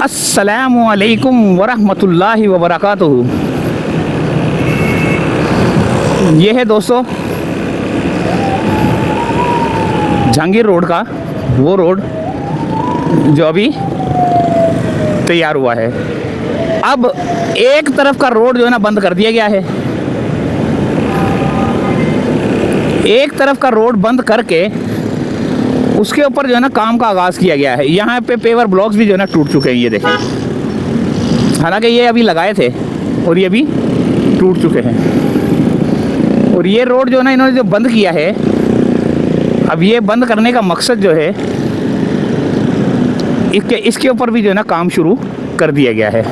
अस्सलामु अलैकुम वरहमतुल्लाहि वबरकातुहू। ये है दोस्तों जहांगीर रोड का वो रोड जो अभी तैयार हुआ है। अब एक तरफ का रोड जो है ना बंद कर दिया गया है। एक तरफ का रोड बंद करके उसके ऊपर जो है ना काम का आगाज़ किया गया है। यहाँ पे पेवर ब्लॉक्स भी जो है ना टूट चुके हैं, ये देखें। हालांकि ये अभी लगाए थे और ये भी टूट चुके हैं। और ये रोड जो है ना इन्होंने जो बंद किया है, अब ये बंद करने का मकसद जो है इसके ऊपर भी जो है ना काम शुरू कर दिया गया है।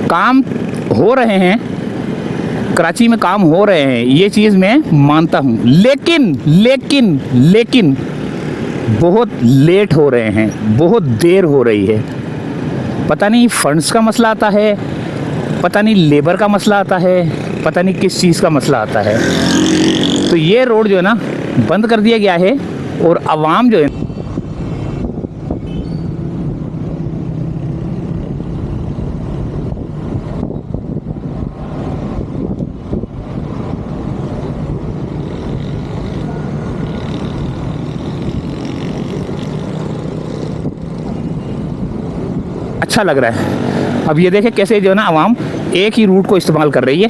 काम हो रहे हैं, कराची में काम हो रहे हैं, ये चीज़ मैं मानता हूँ, लेकिन बहुत लेट हो रहे हैं, बहुत देर हो रही है। पता नहीं फंड्स का मसला आता है, पता नहीं लेबर का मसला आता है, पता नहीं किस चीज़ का मसला आता है। तो ये रोड जो है ना बंद कर दिया गया है और आवाम जो है अच्छा लग रहा है। अब ये देखें कैसे जो है ना आवाम एक ही रूट को इस्तेमाल कर रही है।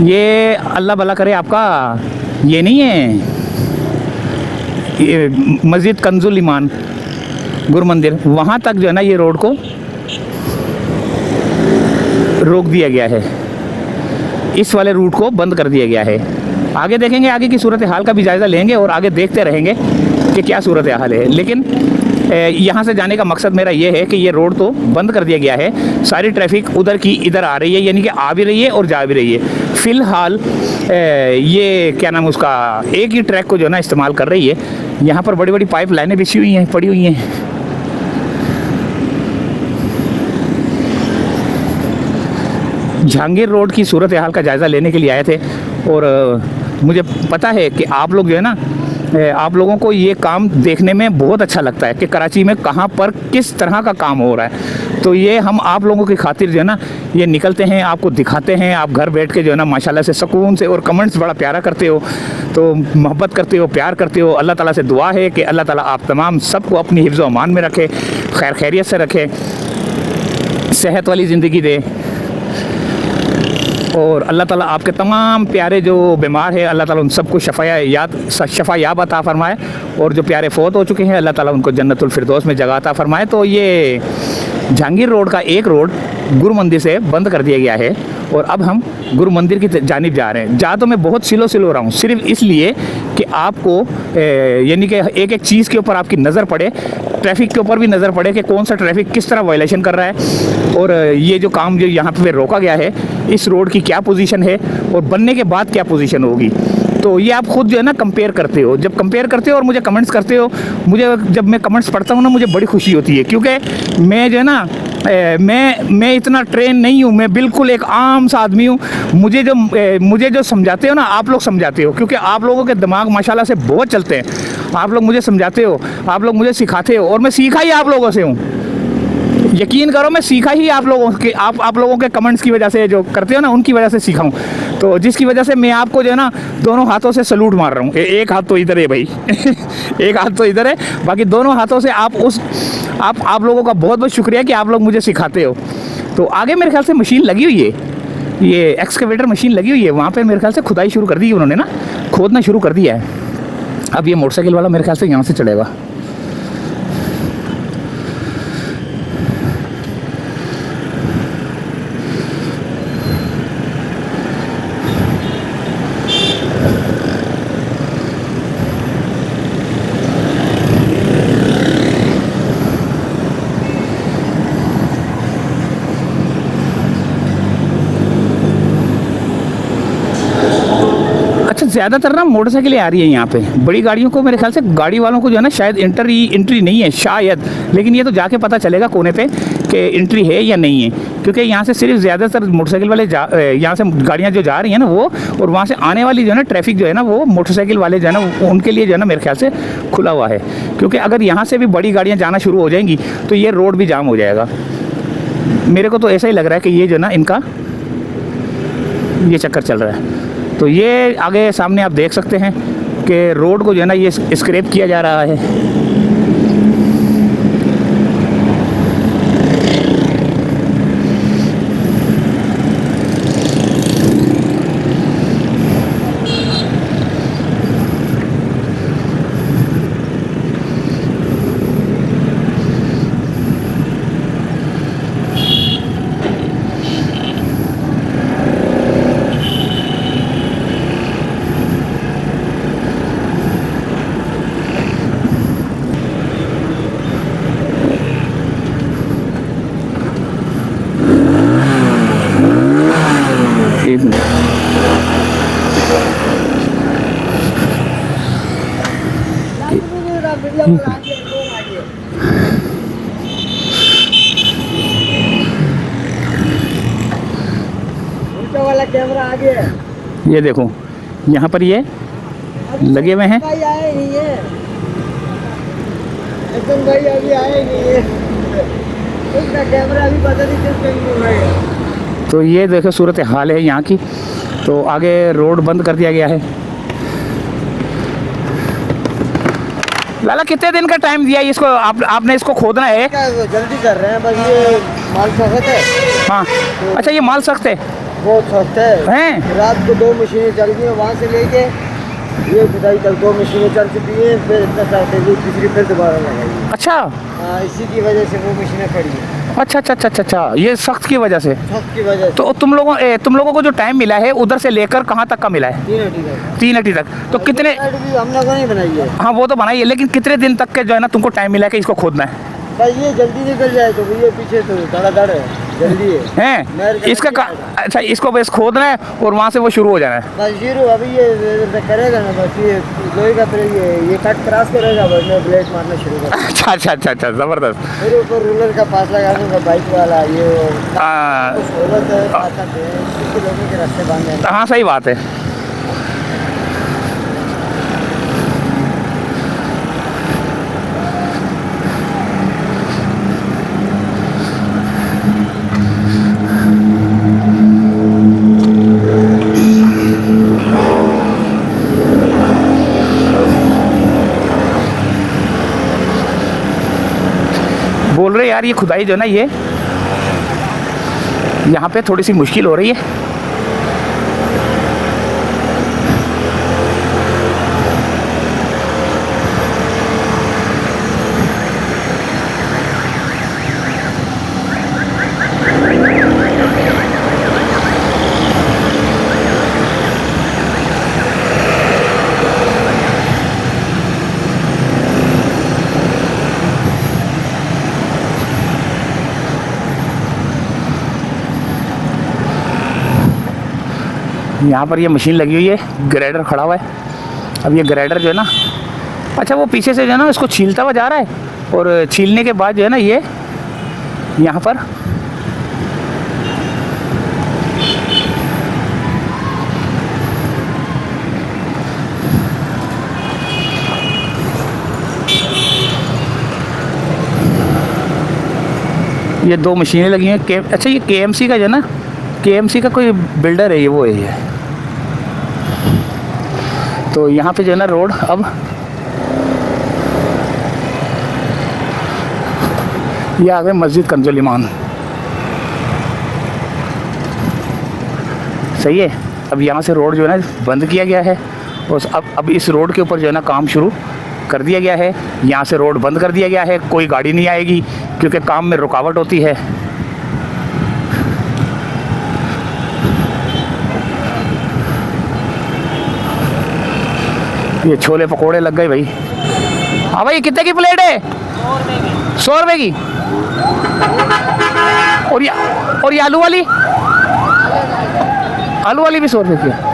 ये अल्लाह भला करे आपका, ये नहीं है ये मस्जिद कंजुल ईमान गुरु मंदिर, वहाँ तक जो है ना ये रोड को रोक दिया गया है, इस वाले रूट को बंद कर दिया गया है। आगे देखेंगे, आगे की सूरत हाल का भी जायज़ा लेंगे और आगे देखते रहेंगे कि क्या सूरत हाल है। लेकिन यहाँ से जाने का मकसद मेरा ये है कि ये रोड तो बंद कर दिया गया है, सारी ट्रैफिक उधर की इधर आ रही है, यानी कि आ भी रही है और जा भी रही है। फ़िलहाल ये क्या नाम उसका एक ही ट्रैक को जो है ना इस्तेमाल कर रही है। यहाँ पर बड़ी बड़ी पाइप लाइनें बिछी हुई हैं, पड़ी हुई हैं। जहांगीर रोड की सूरत हाल का जायज़ा लेने के लिए आए थे और मुझे पता है कि आप लोग जो है ना, आप लोगों को ये काम देखने में बहुत अच्छा लगता है कि कराची में कहाँ पर किस तरह का काम हो रहा है। तो ये हम आप लोगों की खातिर जो है ना ये निकलते हैं, आपको दिखाते हैं। आप घर बैठ के जो है ना माशाल्लाह से सुकून से, और कमेंट्स बड़ा प्यारा करते हो, तो मोहब्बत करते हो, प्यार करते हो। अल्लाह ताला से दुआ है कि अल्लाह ताला आप तमाम सबको अपनी हिफ्ज़ व अमान में रखे, खैर खैरियत से रखे, सेहत वाली ज़िंदगी दे। और अल्लाह ताला आपके तमाम प्यारे जो बीमार है, अल्लाह ताला उन सबको शफा याब अता फरमाए। और जो प्यारे फ़ौत हो चुके हैं, अल्लाह ताला उनको जन्नतुल फिरदौस में जगह अता फरमाए। तो ये जहांगीर रोड का एक रोड गुरु मंदिर से बंद कर दिया गया है और अब हम गुरु मंदिर की जानिब जा रहे हैं। जा तो मैं बहुत स्लो हो रहा हूँ, सिर्फ इसलिए कि आपको यानी कि एक एक चीज़ के ऊपर आपकी नज़र पड़े, ट्रैफिक के ऊपर भी नज़र पड़े कि कौन सा ट्रैफिक किस तरह वायलेशन कर रहा है, और ये जो काम जो यहाँ पे रोका गया है, इस रोड की क्या पोजीशन है और बनने के बाद क्या पोजीशन होगी। तो ये आप खुद जो है ना कंपेयर करते हो। जब कंपेयर करते हो और मुझे कमेंट्स करते हो, मुझे जब मैं कमेंट्स पढ़ता हूँ ना, मुझे बड़ी खुशी होती है, क्योंकि मैं जो है ना मैं इतना ट्रेन नहीं हूँ, मैं बिल्कुल एक आम सा आदमी हूँ। मुझे जो समझाते हो ना, आप लोग समझाते हो, क्योंकि आप लोगों के दिमाग माशाल्लाह से बहुत चलते हैं। आप लोग मुझे समझाते हो, आप लोग मुझे सिखाते हो, और मैं सीखा ही आप लोगों से हूँ। यकीन करो, मैं सीखा ही आप लोगों के कमेंट्स की वजह से, जो करते हो ना, उनकी वजह से सीखा हूँ। तो जिसकी वजह से मैं आपको जो है ना दोनों हाथों से सलूट मार रहा हूँ। एक हाथ तो इधर है भाई एक हाथ तो इधर है, बाकी दोनों हाथों से आप लोगों का बहुत बहुत शुक्रिया कि आप लोग मुझे सिखाते हो। तो आगे मेरे ख्याल से मशीन लगी हुई है, ये एक्सकेवेटर मशीन लगी हुई है, वहाँ पर मेरे ख्याल से खुदाई शुरू कर दी उन्होंने ना, खोदना शुरू कर दिया है। अब ये मोटरसाइकिल वाला मेरे ख्याल से यहाँ से चढ़ेगा। ज़्यादातर ना मोटरसाइकिलें आ रही है यहाँ पे, बड़ी गाड़ियों को मेरे ख्याल से, गाड़ी वालों को जो है ना शायद एंट्री नहीं है शायद, लेकिन ये तो जाके पता चलेगा कोने पे कि एंट्री है या नहीं है, क्योंकि यहाँ से सिर्फ ज़्यादातर मोटरसाइकिल वाले यहाँ से गाड़ियाँ जो जा रही हैं ना वो, और वहाँ से आने वाली जो है ना ट्रैफिक जो है ना वो मोटरसाइकिल वाले जो है ना उनके लिए जो है ना मेरे ख्याल से खुला हुआ है, क्योंकि अगर यहाँ से भी बड़ी गाड़ियाँ जाना शुरू हो जाएंगी तो ये रोड भी जाम हो जाएगा। मेरे को तो ऐसा ही लग रहा है कि ये जो है ना इनका ये चक्कर चल रहा है। तो ये आगे सामने आप देख सकते हैं कि रोड को जो है ना ये स्क्रैप किया जा रहा है। वाला कैमरा आगे है। ये देखो यहाँ पर ये लगे हुए हैं। भाई आए नहीं है, एकदम भाई अभी आए नहीं है, उसका कैमरा अभी पता नहीं किस टाइम में है। तो ये देखो सूरत हाल है यहाँ की। तो आगे रोड बंद कर दिया गया है। लाला कितने दिन का टाइम दिया है इसको, आपने इसको खोदना है? क्या जल्दी कर रहे हैं बस, ये माल सख्त है। हाँ अच्छा, ये माल सख्त है, बहुत सख्त है। रात को 2 मशीनें चल गई हैं वहाँ से लेके ये खुदाई तक 2 मशीनें चल चुकी हैं, फिर इतना सख्त है कि तीसरी फिर दोबारा लगाई। अच्छा हाँ, इसी की वजह से वो मशीनें खड़ी हैं। अच्छा अच्छा अच्छा अच्छा अच्छा, ये सख्त की वजह से। सख्त की वजह से। तो तुम लोगों को जो टाइम मिला है उधर से लेकर कहाँ तक का मिला है? 3 अटी तक। 3 अटी तक। तो कितने, हम लोगों ने बनाई है। हाँ वो तो बनाई है, लेकिन कितने दिन तक के जो है ना तुमको टाइम मिला है कि इसको खोदना है? भाई ये जल्दी निकल जाए तो ये पीछे तो धड़ाधड़ है, जल्दी है। हैं इसका अच्छा, इसको बस खोदना है और वहाँ से वो शुरू हो जाना है। बस शुरू अभी ये करेगा ना, बस ये लोहे का, फिर ये कट क्रॉस करेगा, बस मैं ब्लेड मारना शुरू कर। अच्छा अच्छा अच्छा अच्छा, ज़बरदस्त। फिर ऊपर रूलर का पास लगा दूँगा बाइक वाला, ये सहूलत है, लोगों के रास्ते बांध देना। हाँ सही बात है। बोल रहे यार ये खुदाई जो है ना ये यहाँ पे थोड़ी सी मुश्किल हो रही है। यहाँ पर ये मशीन लगी हुई है, ग्रेडर खड़ा हुआ है। अब ये ग्रेडर जो है ना, अच्छा वो पीछे से जो है ना इसको छीलता हुआ जा रहा है, और छीलने के बाद जो है ना ये यहाँ पर ये 2 मशीनें लगी हैं। अच्छा ये KMC का जो है ना, KMC का कोई बिल्डर है ये, वो है ये। तो यहाँ पे जो है ना रोड अब ये आ गए मस्जिद कंजुल ईमान। सही है। अब यहाँ से रोड जो है ना बंद किया गया है, और अब इस रोड के ऊपर जो है ना काम शुरू कर दिया गया है। यहाँ से रोड बंद कर दिया गया है, कोई गाड़ी नहीं आएगी क्योंकि काम में रुकावट होती है। ये छोले पकोड़े लग गए भाई। हाँ भाई कितने की प्लेट है? 100 रुपये की। और ये आलू वाली भी 100 रुपये की है।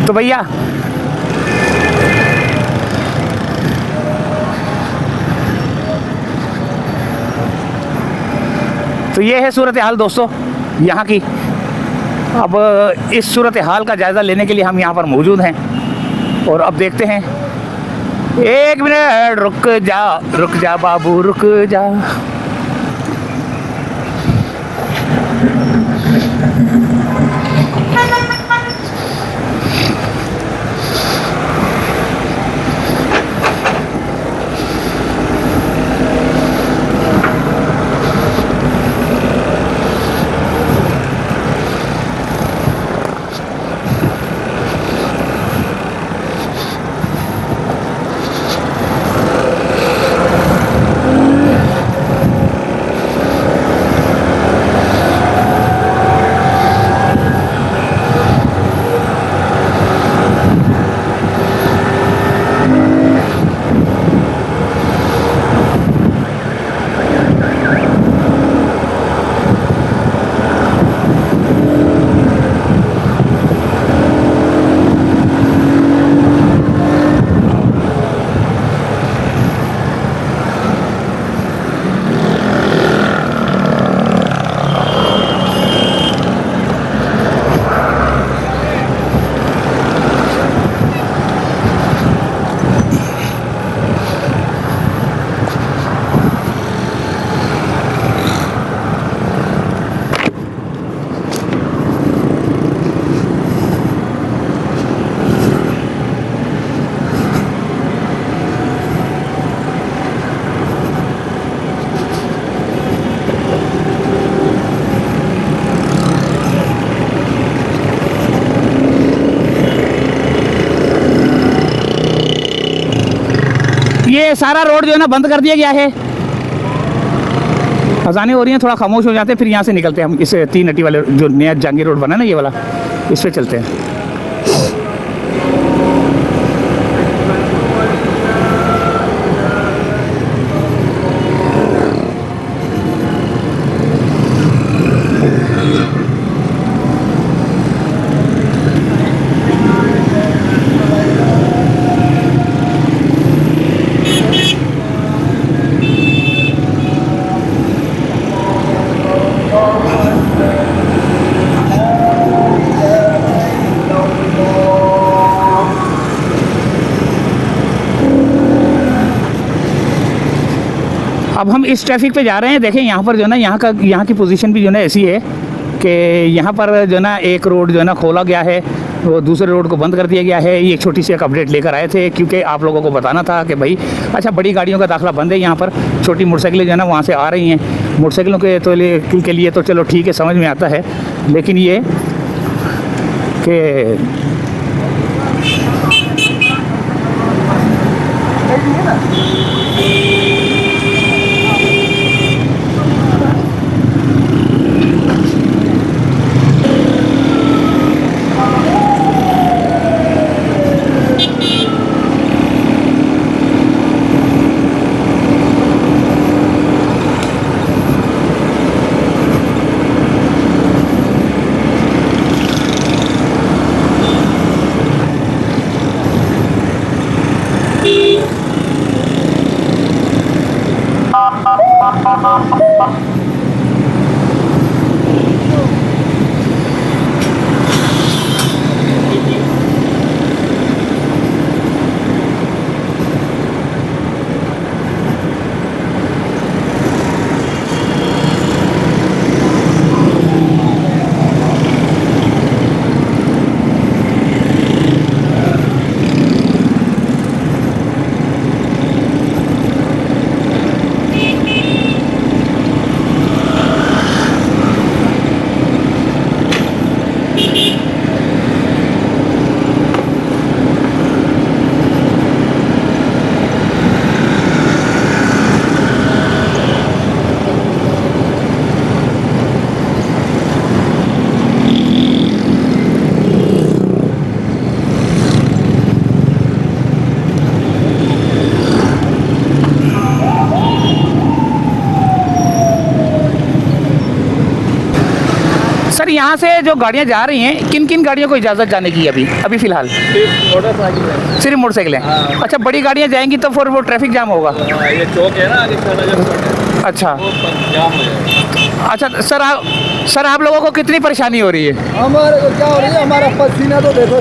तो भैया तो ये है सूरत हाल दोस्तों यहाँ की। अब इस सूरत हाल का जायज़ा लेने के लिए हम यहाँ पर मौजूद हैं और अब देखते हैं। एक मिनट रुक जा बाबू रुक जा। ये सारा रोड जो है ना बंद कर दिया गया है। अजानें हो रही हैं, थोड़ा खामोश हो जाते हैं, फिर यहाँ से निकलते हैं हम। इस 3 नटी वाले जो नया जहांगीर रोड बना ना ये वाला, इस पे चलते हैं। अब हम इस ट्रैफिक पे जा रहे हैं। देखें यहाँ पर जो है ना यहाँ की पोजीशन भी जो है ना ऐसी है कि यहाँ पर जो है ना एक रोड जो है ना खोला गया है, वो दूसरे रोड को बंद कर दिया गया है। ये एक छोटी सी एक अपडेट लेकर आए थे क्योंकि आप लोगों को बताना था कि भाई अच्छा बड़ी गाड़ियों का दाखिला बंद है यहाँ पर, छोटी मोटरसाइकिलें जो है ना वहाँ से आ रही हैं। मोटरसाइकिलों के लिए तो चलो ठीक है, समझ में आता है, लेकिन ये कि सर यहाँ से जो गाड़ियाँ जा रही हैं, किन किन गाड़ियों को इजाज़त जाने की अभी फ़िलहाल? सिर्फ मोटरसाइकिलें। अच्छा, बड़ी गाड़ियाँ जाएंगी तो फिर वो ट्रैफिक जाम होगा। ये चौक है ना आगे, अच्छा वो जाम हो जाएगा। अच्छा सर आप लोगों को कितनी परेशानी हो रही है? हमारे को क्या हो रही है, हमारा पसीना तो देखो।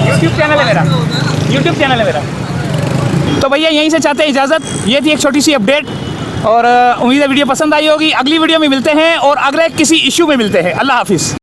यूट्यूब चैनल है मेरा, यूट्यूब चैनल है मेरा। तो भैया यहीं से चाहते हैं इजाज़त। ये थी एक छोटी सी अपडेट और उम्मीद है वीडियो पसंद आई होगी। अगली वीडियो में मिलते हैं और अगले किसी इशू में मिलते हैं। अल्लाह हाफिज़।